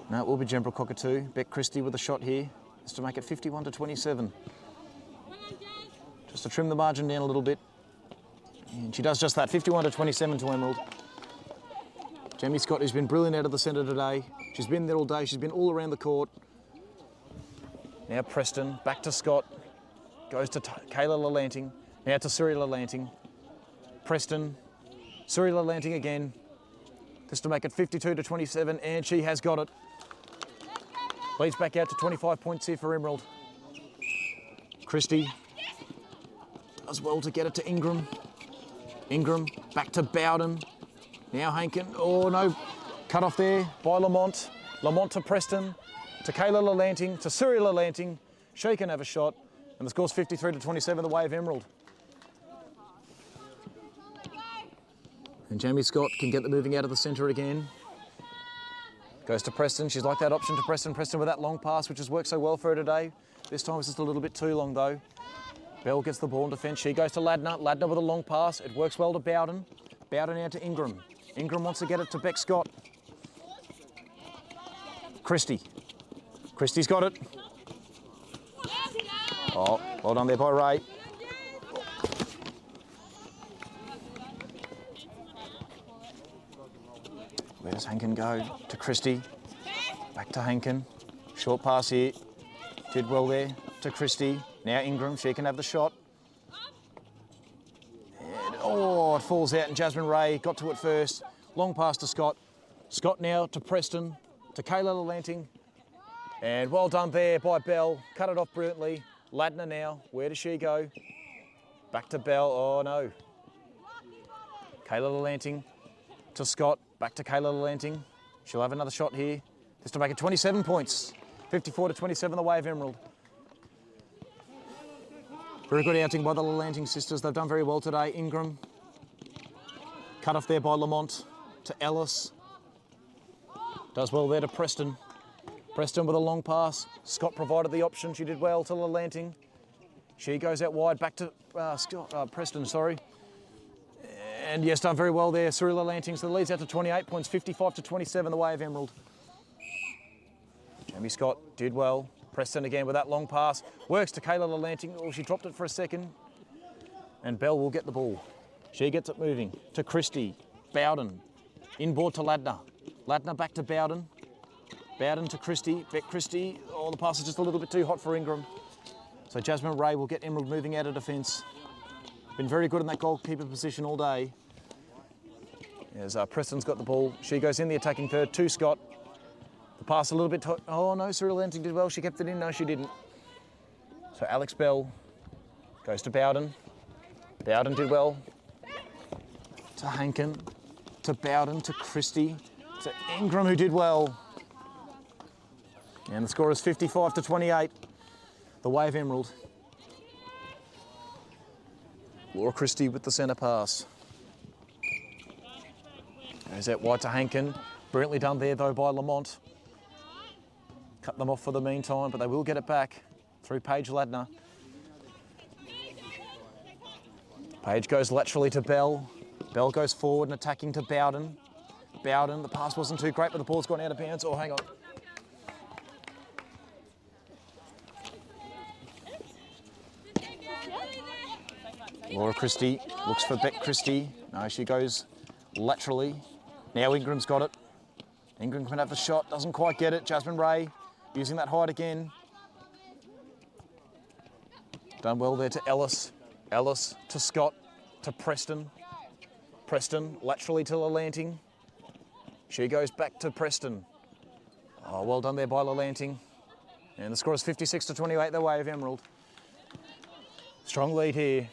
No, it will be Gembrook Cockatoo. Beck Christie with a shot here. Just to make it 51-27. Just to trim the margin down a little bit. And she does just that, 51-27 to Emerald. Jamie Scott, who's been brilliant out of the centre today. She's been there all day. She's been all around the court. Now Preston, back to Scott. Goes to Kayla Lalanting. Now to Suri Lalanting. Preston, Suri Lalanting again. Just to make it 52-27, and she has got it. Leads back out to 25 points here for Emerald. Christie does well to get it to Ingram. Ingram back to Bowden. Now Hankin. Oh no, cut off there by Lamont. Lamont to Preston, to Kayla Lalanting, to Suri Lalanting. She can have a shot, and the score's 53-27 the way of Emerald. And Jamie Scott can get the moving out of the centre again. Goes to Preston. She's like that option to Preston. Preston with that long pass, which has worked so well for her today. This time it's just a little bit too long, though. Bell gets the ball in defence. She goes to Ladner. Ladner with a long pass. It works well to Bowden. Bowden out to Ingram. Ingram wants to get it to Beck Scott. Christie. Christie's got it. Oh, well done there by Ray. Where does Hankin go? To Christie. Back to Hankin. Short pass here. Did well there to Christie. Now Ingram, she can have the shot. And, oh, it falls out and Jasmine Ray got to it first. Long pass to Scott. Scott now to Preston, to Kayla Lalanting. And well done there by Bell. Cut it off brilliantly. Ladner now, where does she go? Back to Bell, oh no. Kayla Lalanting to Scott, back to Kayla Lalanting. She'll have another shot here. This to make it 27 points. 54-27 the way of Emerald. Very good outing by the Lalanting sisters. They've done very well today. Ingram. Cut off there by Lamont to Ellis. Does well there to Preston. Preston with a long pass. Scott provided the option. She did well to Lalanting. She goes out wide back to Preston, sorry. And yes, done very well there. Suri Lalanting. So the lead's out to 28 points. 55-27 the way of Emerald. Jamie Scott did well. Preston again with that long pass. Works to Kayla Lalanting. Oh, she dropped it for a second. And Bell will get the ball. She gets it moving to Christie. Bowden. Inboard to Ladner. Ladner back to Bowden. Bowden to Christie. Beck Christie. Oh, the pass is just a little bit too hot for Ingram. So Jasmine Ray will get Emerald moving out of defence. Been very good in that goalkeeper position all day. As Preston's got the ball. She goes in the attacking third to Scott. The pass a little bit, oh no, Suri Lalanting did well. She kept it in, no she didn't. So Alex Bell goes to Bowden. Bowden did well. To Hankin, to Bowden, to Christie, to Ingram who did well. And the score is 55-28, the way of Emerald. Laura Christie with the centre pass. Goes out wide to Hankin. Brilliantly done there though by Lamont. Cut them off for the meantime, but they will get it back through Paige Ladner. Paige goes laterally to Bell. Bell goes forward and attacking to Bowden. Bowden, the pass wasn't too great, but the ball's gone out of bounds. Oh, hang on. Laura Christie looks for Beck Christie. No, she goes laterally. Now Ingram's got it. Ingram can have the shot, doesn't quite get it. Jasmine Ray using that height again. Done well there to Ellis. Ellis to Scott, to Preston. Preston laterally to Lalanting. She goes back to Preston. Oh, well done there by Lalanting. And the score is 56-28 the way of Emerald. Strong lead here.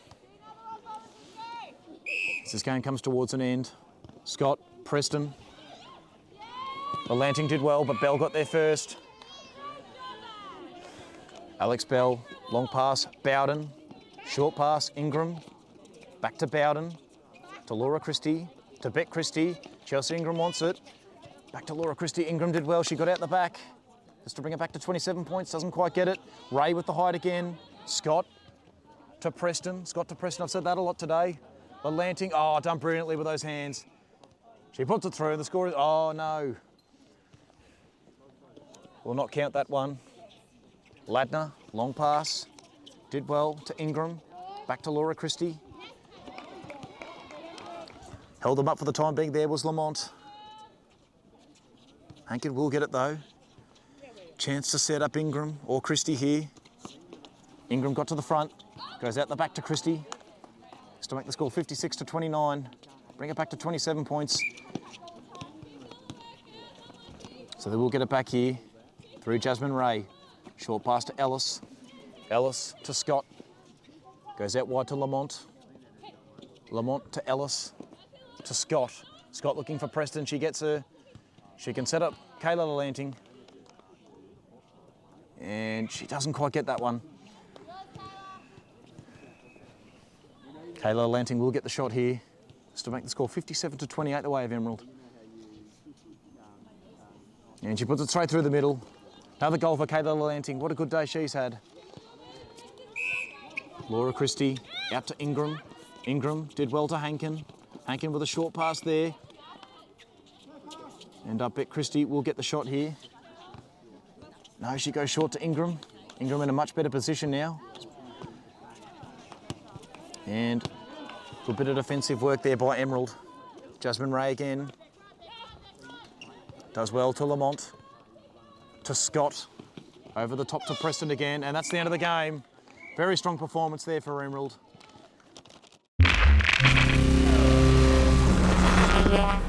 As this game comes towards an end. Scott, Preston. Lalanting did well, but Bell got there first. Alex Bell, long pass, Bowden. Short pass, Ingram. Back to Bowden. To Laura Christie. To Beck Christie. Chelsea Ingram wants it. Back to Laura Christie. Ingram did well. She got out the back. Just to bring it back to 27 points. Doesn't quite get it. Ray with the height again. Scott to Preston. Scott to Preston. I've said that a lot today. Lalanting. Oh, done brilliantly with those hands. She puts it through. The score is... Oh, no. Will not count that one. Ladner, long pass. Did well to Ingram. Back to Laura Christie. Held them up for the time being. There was Lamont. Hankin will get it though. Chance to set up Ingram or Christie here. Ingram got to the front. Goes out the back to Christie. Just to make the score 56-29. Bring it back to 27 points. So they will get it back here through Jasmine Ray. Short pass to Ellis. Ellis to Scott. Goes out wide to Lamont. Lamont to Ellis. To Scott. Scott looking for Preston. She gets her. She can set up Kayla Lalanting. And she doesn't quite get that one. Kayla Lalanting will get the shot here. Just to make the score 57-28 the way of Emerald. And she puts it straight through the middle. Another goal for Kayla Lalanting. What a good day she's had. Laura Christie out to Ingram. Ingram did well to Hankin. Hankin with a short pass there. And I bet Christie will get the shot here. No, she goes short to Ingram. Ingram in a much better position now. And a good bit of defensive work there by Emerald. Jasmine Ray again. Does well to Lamont. To Scott. Over the top to Preston again. And that's the end of the game. Very strong performance there for Emerald. Yeah.